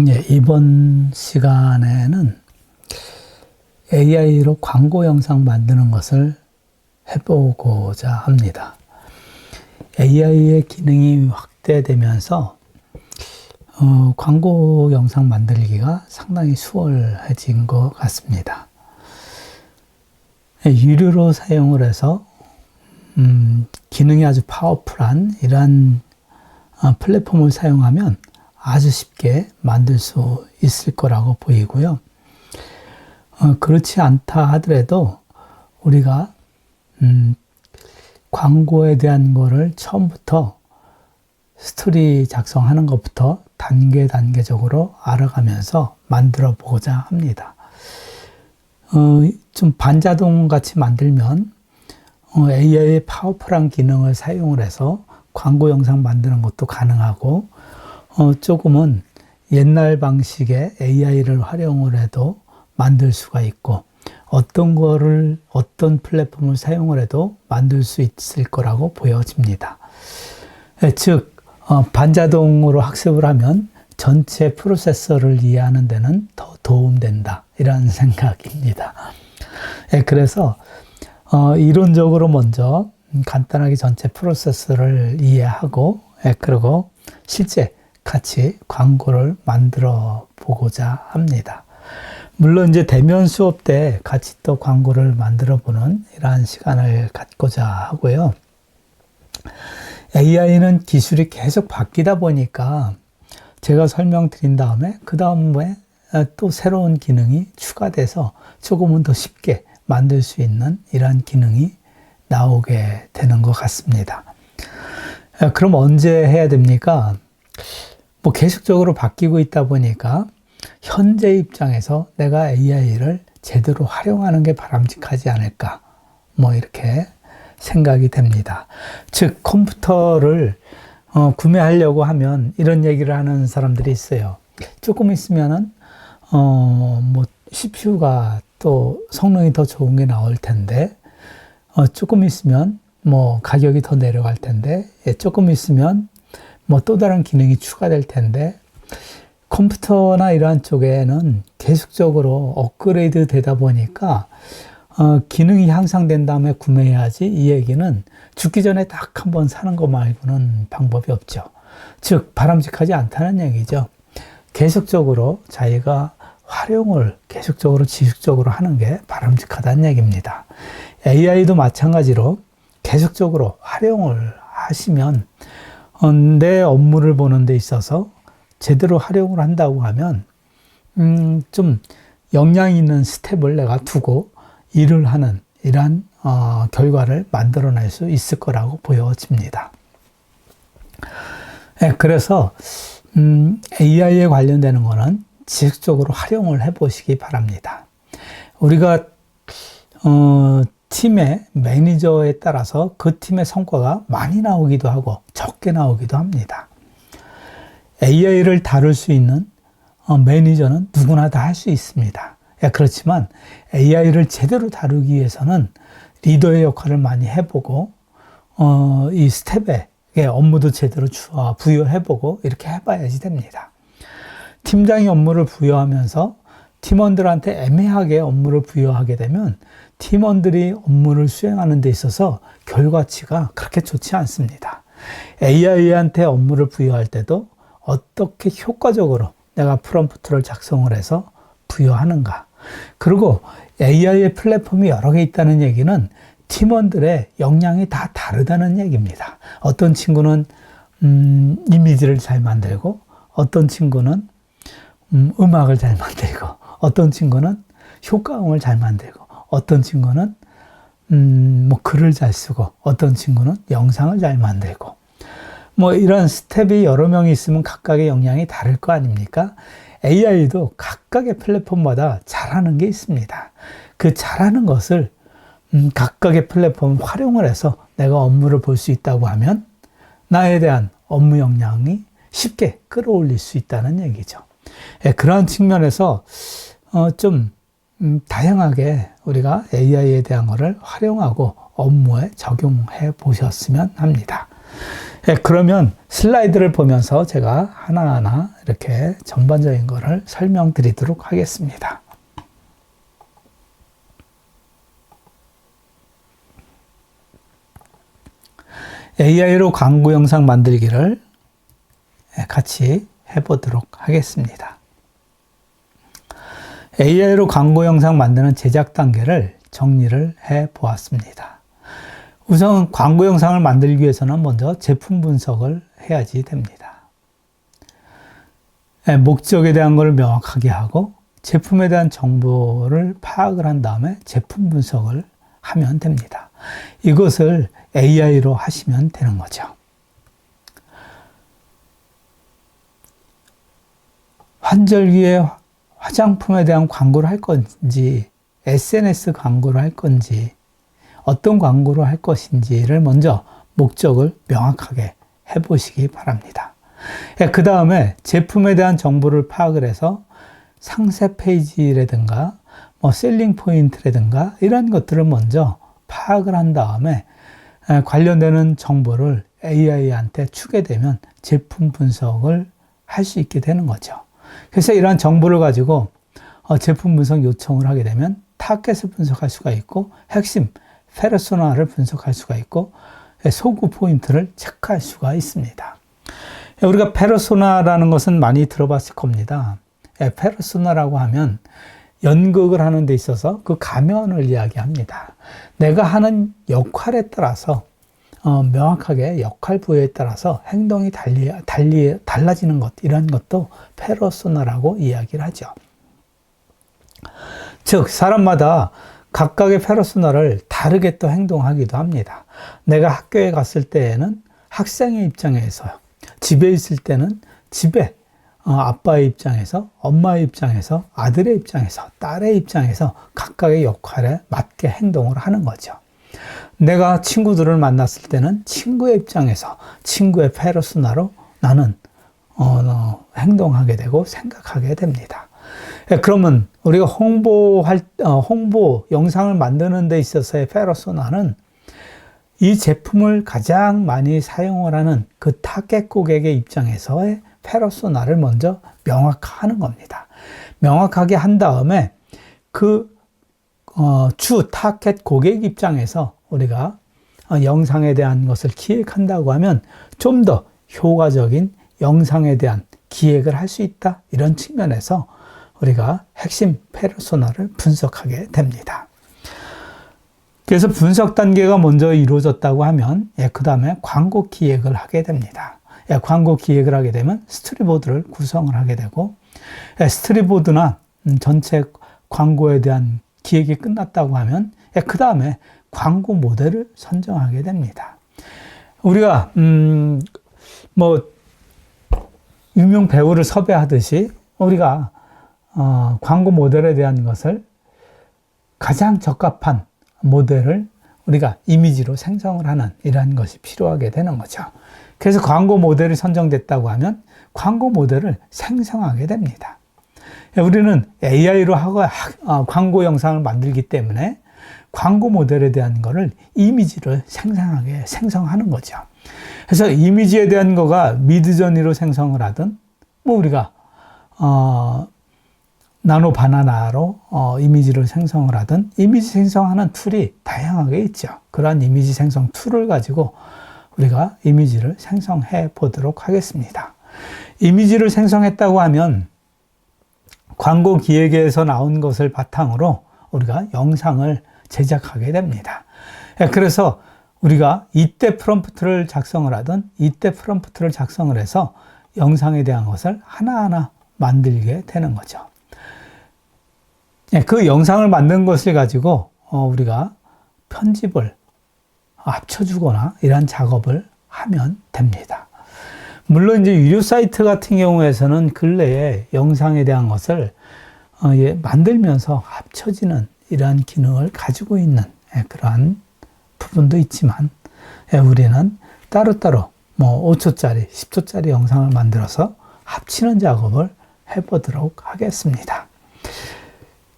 예, 이번 시간에는 AI로 광고 영상 만드는 것을 해보고자 합니다. AI의 기능이 확대되면서 광고 영상 만들기가 상당히 수월해진 것 같습니다. 유료로 사용을 해서 기능이 아주 파워풀한 이러한 플랫폼을 사용하면 아주 쉽게 만들 수 있을 거라고 보이고요. 그렇지 않다 하더라도 우리가 광고에 대한 거를 처음부터 스토리 작성하는 것부터 단계적으로 알아가면서 만들어 보고자 합니다. 좀 반자동 같이 만들면 AI의 파워풀한 기능을 사용을 해서 광고 영상 만드는 것도 가능하고, 조금은 옛날 방식의 AI를 활용을 해도 만들 수가 있고, 어떤 플랫폼을 사용을 해도 만들 수 있을 거라고 보여집니다. 즉, 반자동으로 학습을 하면 전체 프로세서를 이해하는 데는 더 도움된다, 이런 생각입니다. 그래서 이론적으로 먼저 간단하게 전체 프로세스를 이해하고, 그리고 실제 같이 광고를 만들어 보고자 합니다. 물론 이제 대면 수업 때 같이 또 광고를 만들어 보는 이러한 시간을 갖고자 하고요. AI는 기술이 계속 바뀌다 보니까 제가 설명드린 다음에 그 다음에 또 새로운 기능이 추가돼서 조금은 더 쉽게 만들 수 있는 이러한 기능이 나오게 되는 것 같습니다. 그럼 언제 해야 됩니까? 계속적으로 바뀌고 있다 보니까 현재 입장에서 내가 AI를 제대로 활용하는 게 바람직하지 않을까, 이렇게 생각이 됩니다. 즉, 컴퓨터를 구매하려고 하면 이런 얘기를 하는 사람들이 있어요. 조금 있으면은 CPU가 또 성능이 더 좋은 게 나올 텐데, 조금 있으면 가격이 더 내려갈 텐데, 조금 있으면 또 다른 기능이 추가될 텐데, 컴퓨터나 이러한 쪽에는 계속적으로 업그레이드 되다 보니까 기능이 향상된 다음에 구매해야지, 이 얘기는 죽기 전에 딱 한번 사는 거 말고는 방법이 없죠. 즉, 바람직하지 않다는 얘기죠. 계속적으로 자기가 활용을 계속적으로 지속적으로 하는 게 바람직하다는 얘기입니다. AI도 마찬가지로 계속적으로 활용을 하시면 내 업무를 보는 데 있어서 제대로 활용을 한다고 하면 좀 역량 있는 스텝을 내가 두고 일을 하는 이러한 결과를 만들어낼 수 있을 거라고 보여집니다. 그래서 AI에 관련되는 거는 지속적으로 활용을 해보시기 바랍니다. 우리가 팀의 매니저에 따라서 그 팀의 성과가 많이 나오기도 하고 적게 나오기도 합니다. AI를 다룰 수 있는 매니저는 누구나 다 할 수 있습니다. 그렇지만 AI를 제대로 다루기 위해서는 리더의 역할을 많이 해보고, 이 스텝에 업무도 제대로 부여해보고 이렇게 해봐야지 됩니다. 팀장이 업무를 부여하면서 팀원들한테 애매하게 업무를 부여하게 되면 팀원들이 업무를 수행하는 데 있어서 결과치가 그렇게 좋지 않습니다. AI한테 업무를 부여할 때도 어떻게 효과적으로 내가 프롬프트를 작성을 해서 부여하는가. 그리고 AI의 플랫폼이 여러 개 있다는 얘기는 팀원들의 역량이 다 다르다는 얘기입니다. 어떤 친구는 이미지를 잘 만들고, 어떤 친구는 음악을 잘 만들고, 어떤 친구는 효과음을 잘 만들고, 어떤 친구는 글을 잘 쓰고, 어떤 친구는 영상을 잘 만들고, 이런 스텝이 여러 명이 있으면 각각의 역량이 다를 거 아닙니까? AI도 각각의 플랫폼마다 잘하는 게 있습니다. 그 잘하는 것을 각각의 플랫폼을 활용을 해서 내가 업무를 볼 수 있다고 하면 나에 대한 업무 역량이 쉽게 끌어올릴 수 있다는 얘기죠. 그러한 측면에서 좀 다양하게 우리가 AI에 대한 것을 활용하고 업무에 적용해 보셨으면 합니다. 예, 그러면 슬라이드를 보면서 제가 하나하나 이렇게 전반적인 거를 설명드리도록 하겠습니다. AI로 광고 영상 만들기를 같이 해보도록 하겠습니다. AI로 광고 영상 만드는 제작 단계를 정리를 해 보았습니다. 우선 광고 영상을 만들기 위해서는 먼저 제품 분석을 해야지 됩니다. 목적에 대한 걸 명확하게 하고 제품에 대한 정보를 파악을 한 다음에 제품 분석을 하면 됩니다. 이것을 AI로 하시면 되는 거죠. 환절기에 화장품에 대한 광고를 할 건지, SNS 광고를 할 건지, 어떤 광고를 할 것인지를 먼저 목적을 명확하게 해보시기 바랍니다. 그 다음에 제품에 대한 정보를 파악을 해서 상세 페이지라든가 셀링 포인트라든가 이런 것들을 먼저 파악을 한 다음에 관련되는 정보를 AI한테 주게 되면 제품 분석을 할 수 있게 되는 거죠. 그래서 이러한 정보를 가지고 제품 분석 요청을 하게 되면 타겟을 분석할 수가 있고 핵심 페르소나를 분석할 수가 있고 소구 포인트를 체크할 수가 있습니다. 우리가 페르소나라는 것은 많이 들어봤을 겁니다. 페르소나라고 하면 연극을 하는 데 있어서 그 가면을 이야기합니다. 내가 하는 역할에 따라서 명확하게 역할 부여에 따라서 행동이 달라지는 것, 이런 것도 페르소나라고 이야기를 하죠. 즉 사람마다 각각의 페르소나를 다르게 또 행동하기도 합니다. 내가 학교에 갔을 때에는 학생의 입장에서요. 집에 있을 때는 집에 아빠의 입장에서, 엄마의 입장에서, 아들의 입장에서, 딸의 입장에서 각각의 역할에 맞게 행동을 하는 거죠. 내가 친구들을 만났을 때는 친구의 입장에서 영상의 페르소나로 나는 행동하게 되고 생각하게 됩니다. 그러면 우리가 홍보 영상을 만드는 데 있어서의 페르소나는 이 제품을 가장 많이 사용을 하는 그 타겟 고객의 입장에서의 페르소나를 먼저 명확하는 겁니다. 명확하게 한 다음에 그 주 타겟 고객 입장에서 우리가 영상에 대한 것을 기획한다고 하면 좀 더 효과적인 영상에 대한 기획을 할 수 있다. 이런 측면에서 우리가 핵심 페르소나를 분석하게 됩니다. 그래서 분석 단계가 먼저 이루어졌다고 하면 그 다음에 광고 기획을 하게 됩니다. 광고 기획을 하게 되면 스토리보드를 구성을 하게 되고 스토리보드나 전체 광고에 대한 기획이 끝났다고 하면 그 다음에 광고 모델을 선정하게 됩니다. 우리가 유명 배우를 섭외하듯이 우리가 광고 모델에 대한 것을 가장 적합한 모델을 우리가 이미지로 생성을 하는 이러한 것이 필요하게 되는 거죠. 그래서 광고 모델이 선정됐다고 하면 광고 모델을 생성하게 됩니다. 우리는 AI로 광고 영상을 만들기 때문에 광고 모델에 대한 거를 이미지를 생성하는 거죠. 그래서 이미지에 대한 거가 미드저니로 생성을 하든 우리가 나노 바나나로 이미지를 생성을 하든 이미지 생성하는 툴이 다양하게 있죠. 그러한 이미지 생성 툴을 가지고 우리가 이미지를 생성해 보도록 하겠습니다. 이미지를 생성했다고 하면 광고 기획에서 나온 것을 바탕으로 우리가 영상을 제작하게 됩니다. 그래서 우리가 이때 프롬프트를 작성을 하든 이때 프롬프트를 작성을 해서 영상에 대한 것을 하나하나 만들게 되는 거죠. 그 영상을 만든 것을 가지고 우리가 편집을 합쳐주거나 이런 작업을 하면 됩니다. 물론 이제 유료 사이트 같은 경우에서는 근래에 영상에 대한 것을 만들면서 합쳐지는 이러한 기능을 가지고 있는 그러한 부분도 있지만 우리는 따로따로 5초짜리, 10초짜리 영상을 만들어서 합치는 작업을 해보도록 하겠습니다.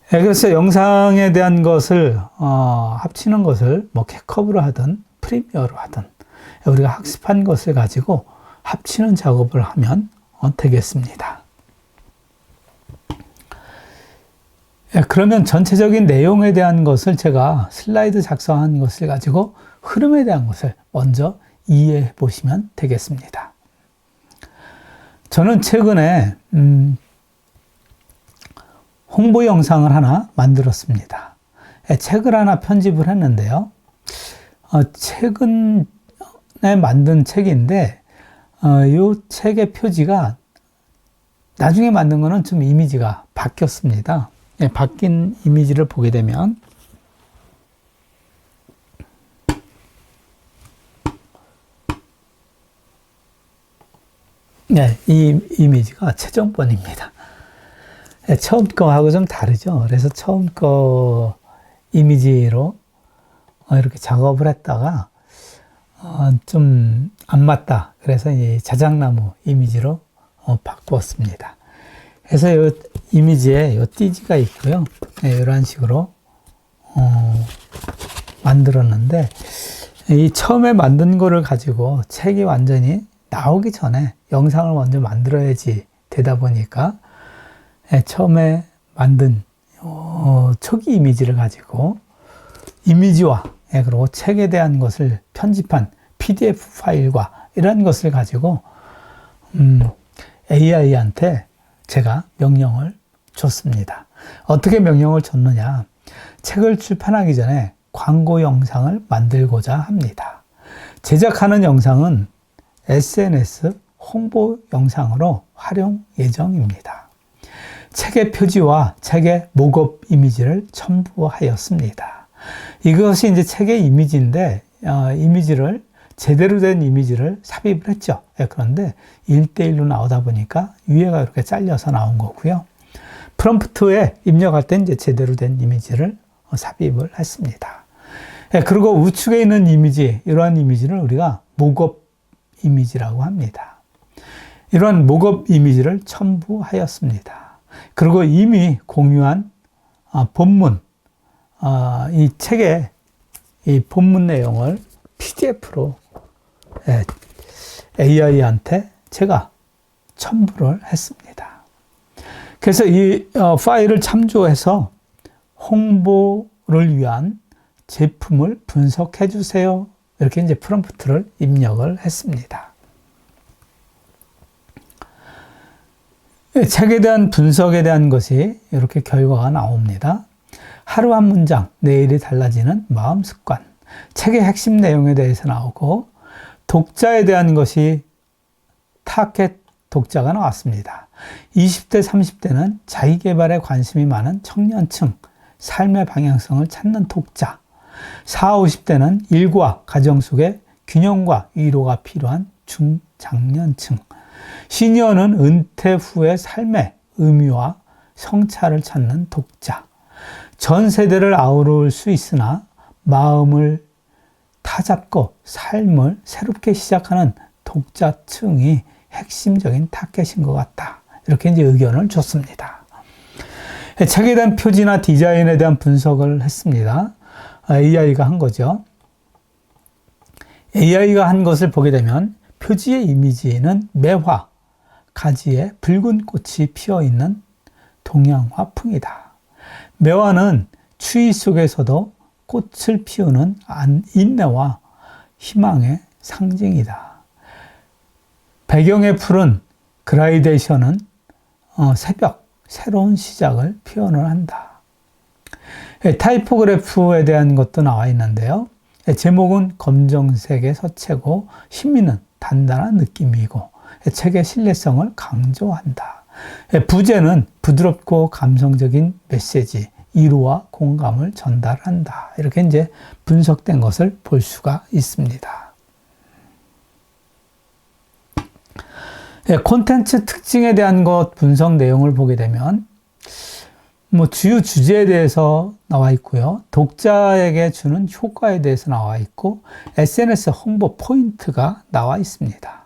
그래서 영상에 대한 것을 합치는 것을 캡컷으로 하든 프리미어로 하든 우리가 학습한 것을 가지고 합치는 작업을 하면 되겠습니다. 그러면 전체적인 내용에 대한 것을 제가 슬라이드 작성한 것을 가지고 흐름에 대한 것을 먼저 이해해 보시면 되겠습니다. 저는 최근에 홍보 영상을 하나 만들었습니다. 책을 하나 편집을 했는데요. 최근에 만든 책인데 이 책의 표지가 나중에 만든 거는 좀 이미지가 바뀌었습니다. 바뀐 이미지를 보게 되면 이 이미지가 최종본입니다. 처음 거하고 좀 다르죠. 그래서 처음 거 이미지로 이렇게 작업을 했다가 좀 안 맞다. 그래서 이 자작나무 이미지로 바꾸었습니다. 그래서 이 이미지에 이 띠지가 있고요. 이런 식으로 만들었는데 이 처음에 만든 거를 가지고 책이 완전히 나오기 전에 영상을 먼저 만들어야지 되다 보니까 처음에 만든 초기 이미지를 가지고 이미지와 그리고 책에 대한 것을 편집한 PDF 파일과 이런 것을 가지고 AI한테 제가 명령을 줬습니다. 어떻게 명령을 줬느냐? 책을 출판하기 전에 광고 영상을 만들고자 합니다. 제작하는 영상은 SNS 홍보 영상으로 활용 예정입니다. 책의 표지와 책의 목업 이미지를 첨부하였습니다. 이것이 이제 책의 이미지인데, 이미지를 제대로 된 이미지를 삽입을 했죠. 그런데 1:1로 나오다 보니까 위에가 이렇게 잘려서 나온 거고요. 프롬프트에 입력할 때 이제 제대로 된 이미지를 삽입을 했습니다. 그리고 우측에 있는 이미지, 이러한 이미지를 우리가 목업 이미지라고 합니다. 이러한 목업 이미지를 첨부하였습니다. 그리고 이미 공유한 본문, 이 책의 이 본문 내용을 PDF로 AI한테 제가 첨부를 했습니다. 그래서 이 파일을 참조해서 홍보를 위한 제품을 분석해 주세요. 이렇게 이제 프롬프트를 입력을 했습니다. 책에 대한 분석에 대한 것이 이렇게 결과가 나옵니다. 하루 한 문장, 내일이 달라지는 마음 습관. 책의 핵심 내용에 대해서 나오고 독자에 대한 것이 타겟 독자가 나왔습니다. 20대, 30대는 자기 개발에 관심이 많은 청년층, 삶의 방향성을 찾는 독자. 40, 50대는 일과 가정 속에 균형과 위로가 필요한 중장년층. 시니어는 은퇴 후의 삶의 의미와 성찰을 찾는 독자. 전 세대를 아우를 수 있으나 마음을 다잡고 삶을 새롭게 시작하는 독자층이 핵심적인 타겟인 것 같다. 이렇게 이제 의견을 줬습니다. 책에 대한 표지나 디자인에 대한 분석을 했습니다. AI가 한 거죠. AI가 한 것을 보게 되면 표지의 이미지는 매화, 가지에 붉은 꽃이 피어 있는 동양화풍이다. 매화는 추위 속에서도 꽃을 피우는 인내와 희망의 상징이다. 배경의 푸른 그라데이션은 새벽, 새로운 시작을 표현을 한다. 타이포그래프에 대한 것도 나와 있는데요. 제목은 검정색의 서체고 힘있는 단단한 느낌이고 책의 신뢰성을 강조한다. 부제는 부드럽고 감성적인 메시지, 위로와 공감을 전달한다. 이렇게 이제 분석된 것을 볼 수가 있습니다. 콘텐츠 특징에 대한 것 분석 내용을 보게 되면 주요 주제에 대해서 나와 있고요. 독자에게 주는 효과에 대해서 나와 있고 SNS 홍보 포인트가 나와 있습니다.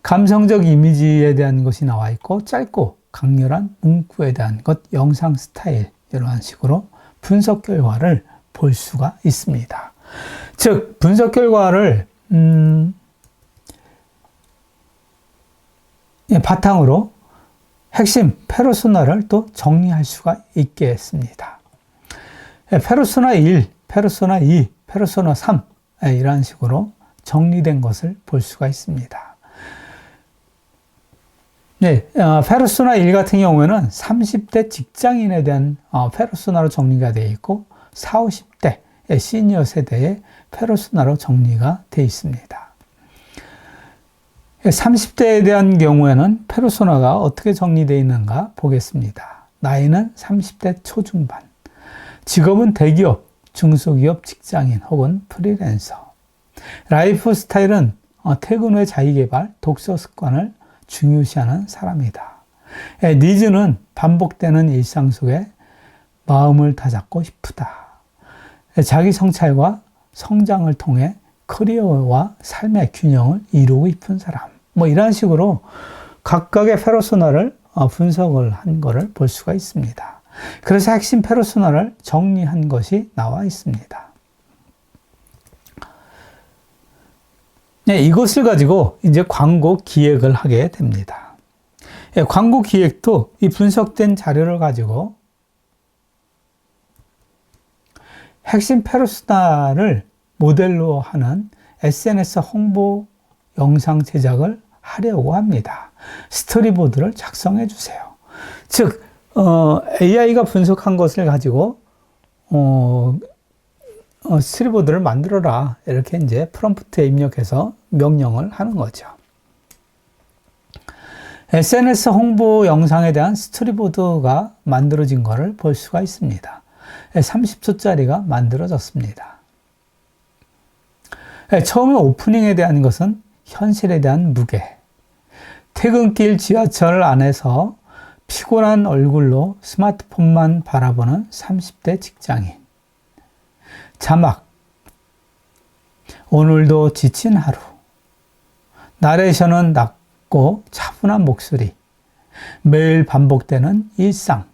감성적 이미지에 대한 것이 나와 있고 짧고 강렬한 문구에 대한 것, 영상 스타일 이러한 식으로 분석 결과를 볼 수가 있습니다. 즉 분석 결과를 바탕으로 핵심 페르소나를 또 정리할 수가 있게 했습니다. 페르소나 1, 페르소나 2, 페르소나 3 이런 식으로 정리된 것을 볼 수가 있습니다. 네, 페르소나 1 같은 경우에는 30대 직장인에 대한 페르소나로 정리가 되어 있고 40, 50대 시니어 세대의 페르소나로 정리가 되어 있습니다. 30대에 대한 경우에는 페르소나가 어떻게 정리되어 있는가 보겠습니다. 나이는 30대 초중반, 직업은 대기업, 중소기업 직장인 혹은 프리랜서, 라이프 스타일은 퇴근 후의 자기개발, 독서 습관을 중요시하는 사람이다. 니즈는 반복되는 일상 속에 마음을 다잡고 싶다. 자기 성찰과 성장을 통해 커리어와 삶의 균형을 이루고 싶은 사람. 이런 식으로 각각의 페르소나를 분석을 한 것을 볼 수가 있습니다. 그래서 핵심 페르소나를 정리한 것이 나와 있습니다. 네, 이것을 가지고 이제 광고 기획을 하게 됩니다. 광고 기획도 이 분석된 자료를 가지고 핵심 페르소나를 모델로 하는 SNS 홍보 영상 제작을 하려고 합니다. 스토리보드를 작성해 주세요. 즉, AI가 분석한 것을 가지고, 스토리보드를 만들어라. 이렇게 이제 프롬프트에 입력해서 명령을 하는 거죠. SNS 홍보 영상에 대한 스토리보드가 만들어진 것을 볼 수가 있습니다. 30초짜리가 만들어졌습니다. 처음에 오프닝에 대한 것은 현실에 대한 무게. 퇴근길 지하철 안에서 피곤한 얼굴로 스마트폰만 바라보는 30대 직장인. 자막. 오늘도 지친 하루. 나레이션은 낮고 차분한 목소리. 매일 반복되는 일상.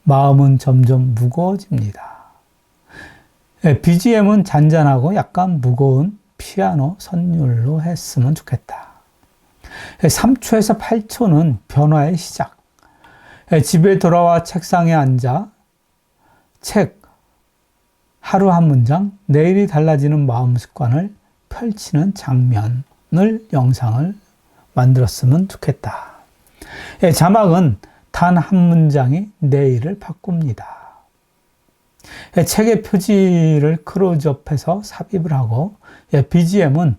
마음은 점점 무거워집니다. BGM은 잔잔하고 약간 무거운 피아노 선율로 했으면 좋겠다. 3초에서 8초는 변화의 시작. 집에 돌아와 책상에 앉아 책 하루 한 문장, 내일이 달라지는 마음 습관을 펼치는 장면을 영상을 만들었으면 좋겠다. 자막은 단 한 문장이 내일을 바꿉니다. 책의 표지를 클로즈업해서 삽입을 하고, BGM은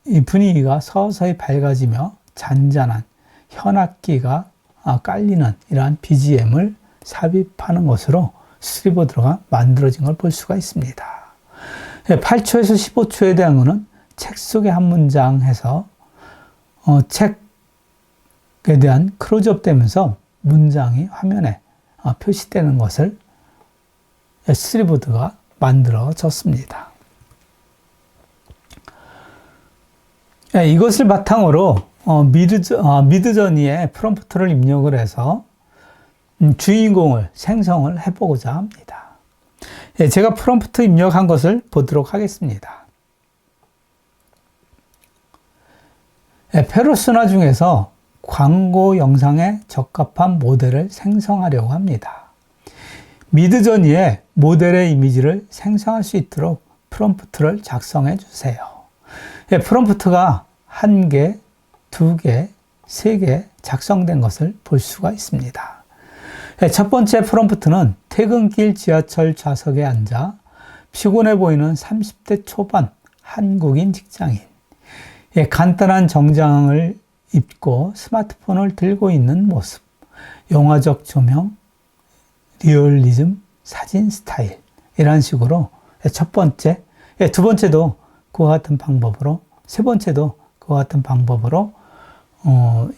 이 분위기가 서서히 밝아지며 잔잔한 현악기가 깔리는 이러한 BGM을 삽입하는 것으로 스토리보드가 만들어진 걸 볼 수가 있습니다. 8초에서 15초에 대한 것은 책 속의 한 문장 해서 책에 대한 클로즈업 되면서 문장이 화면에 표시되는 것을 스토리보드가 만들어졌습니다. 이것을 바탕으로 미드저니에 프롬프트를 입력을 해서 주인공을 생성을 해보고자 합니다. 제가 프롬프트 입력한 것을 보도록 하겠습니다. 페르소나 중에서 광고 영상에 적합한 모델을 생성하려고 합니다. 미드저니에 모델의 이미지를 생성할 수 있도록 프롬프트를 작성해 주세요. 프롬프트가 1개, 2개, 3개 작성된 것을 볼 수가 있습니다. 첫 번째 프롬프트는 퇴근길 지하철 좌석에 앉아 피곤해 보이는 30대 초반 한국인 직장인. 간단한 정장을 입고 스마트폰을 들고 있는 모습. 영화적 조명, 리얼리즘, 사진 스타일. 이런 식으로 첫 번째, 두 번째도 그와 같은 방법으로, 세 번째도 그와 같은 방법으로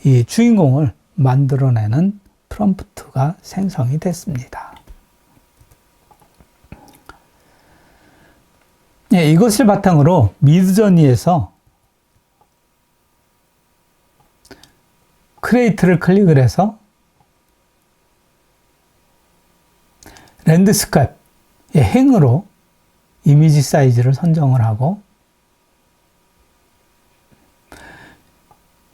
이 주인공을 만들어내는 프롬프트가 생성이 됐습니다. 이것을 바탕으로 미드저니에서 크리에이트를 클릭을 해서 랜드스케이프 행으로 이미지 사이즈를 선정을 하고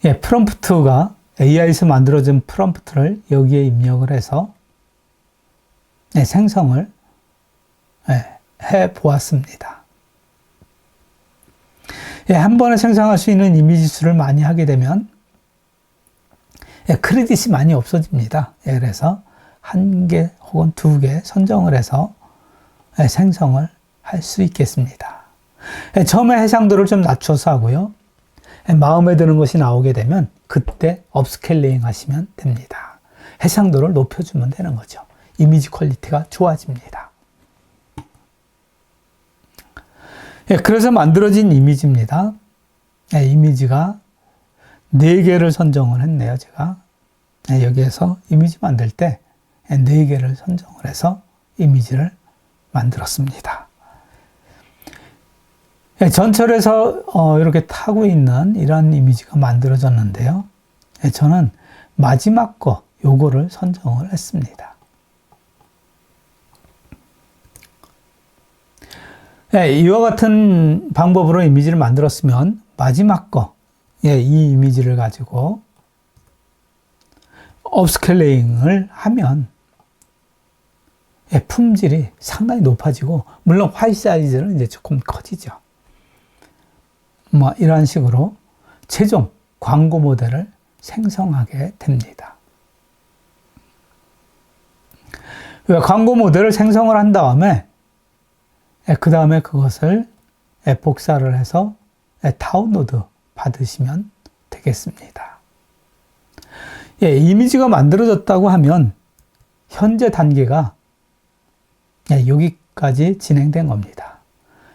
예, 프롬프트가 AI에서 만들어진 프롬프트를 여기에 입력을 해서 예, 생성을 해 보았습니다. 예, 한 번에 생성할 수 있는 이미지 수를 많이 하게 되면 예, 크레딧이 많이 없어집니다. 예, 그래서 1개 혹은 2개 선정을 해서 예, 생성을 할 수 있겠습니다. 예, 처음에 해상도를 좀 낮춰서 하고요. 예, 마음에 드는 것이 나오게 되면 그때 업스케일링 하시면 됩니다. 해상도를 높여주면 되는 거죠. 이미지 퀄리티가 좋아집니다. 예, 그래서 만들어진 이미지입니다. 예, 이미지가 4개를 선정을 했네요, 제가. 예, 여기에서 이미지 만들 때 4개를 선정을 해서 이미지를 만들었습니다. 예, 전철에서 이렇게 타고 있는 이런 이미지가 만들어졌는데요. 예, 저는 마지막 거 요거를 선정을 했습니다. 예, 이와 같은 방법으로 이미지를 만들었으면 마지막 거, 예, 이 이미지를 가지고 업스케일링을 하면 예, 품질이 상당히 높아지고, 물론 화이트 사이즈는 이제 조금 커지죠. 뭐 이런 식으로 최종 광고 모델을 생성하게 됩니다. 광고 모델을 생성을 한 다음에 그 다음에 그것을 복사를 해서 다운로드 받으시면 되겠습니다. 예, 이미지가 만들어졌다고 하면 현재 단계가 여기까지 진행된 겁니다.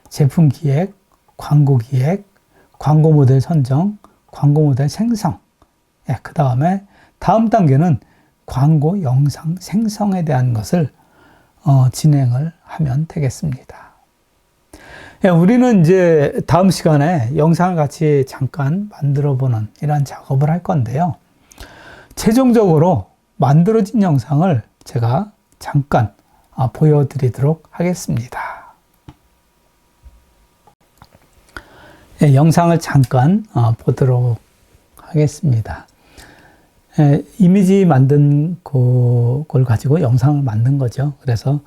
제품 기획, 광고 기획, 광고 모델 선정, 광고 모델 생성. 그 다음에 다음 단계는 광고 영상 생성에 대한 것을 진행을 하면 되겠습니다. 우리는 이제 다음 시간에 영상을 같이 잠깐 만들어 보는 이런 작업을 할 건데요. 최종적으로 만들어진 영상을 제가 잠깐 보여드리도록 하겠습니다. 영상을 잠깐 보도록 하겠습니다. 이미지 만든 걸 가지고 영상을 만든 거죠. 그래서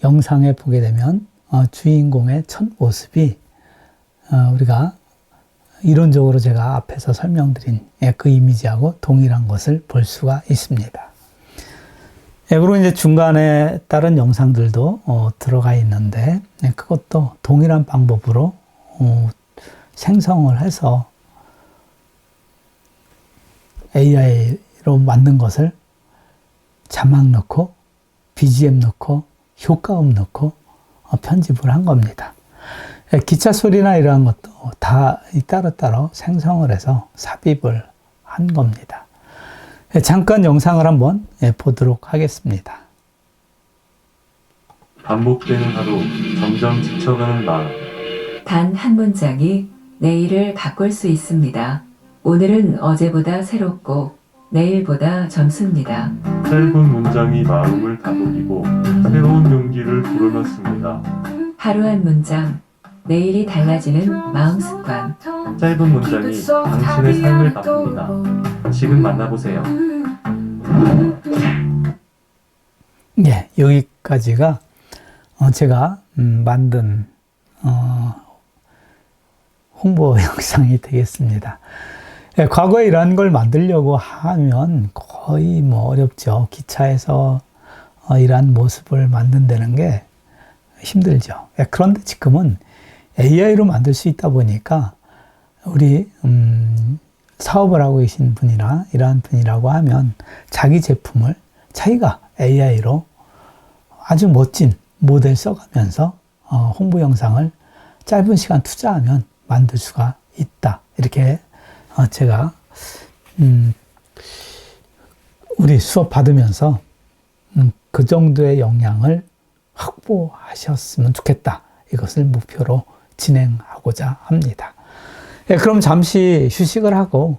영상에 보게 되면 주인공의 첫 모습이 우리가 이론적으로 제가 앞에서 설명드린 그 이미지하고 동일한 것을 볼 수가 있습니다. 그리고 이제 중간에 다른 영상들도 들어가 있는데 그것도 동일한 방법으로 생성을 해서 AI로 만든 것을 자막 넣고 BGM 넣고 효과음 넣고 편집을 한 겁니다. 기차 소리나 이러한 것도 다 따로따로 생성을 해서 삽입을 한 겁니다. 잠깐 영상을 한번 보도록 하겠습니다. 반복되는 하루, 점점 지쳐가는 마음. 단 한 문장이 내일을 바꿀 수 있습니다. 오늘은 어제보다 새롭고 내일보다 젊습니다. 짧은 문장이 마음을 다독이고 새로운 용기를 불어넣습니다. 하루 한 문장, 내일이 달라지는 마음 습관. 짧은 문장이 당신의 삶을 바꿉니다. 지금 만나보세요. 예, 여기까지가 제가 만든 홍보 영상이 되겠습니다. 예, 과거에 이러한 걸 만들려고 하면 거의 어렵죠. 기차에서 이러한 모습을 만든다는 게 힘들죠. 예, 그런데 지금은 AI로 만들 수 있다 보니까 우리 사업을 하고 계신 분이나 이러한 분이라고 하면 자기 제품을 자기가 AI로 아주 멋진 모델 써가면서 홍보 영상을 짧은 시간 투자하면 만들 수가 있다. 이렇게 제가 우리 수업 받으면서 그 정도의 역량을 확보하셨으면 좋겠다. 이것을 목표로 진행하고자 합니다. 예, 그럼 잠시 휴식을 하고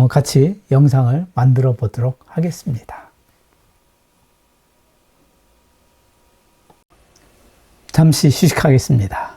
같이 영상을 만들어 보도록 하겠습니다. 잠시 휴식하겠습니다.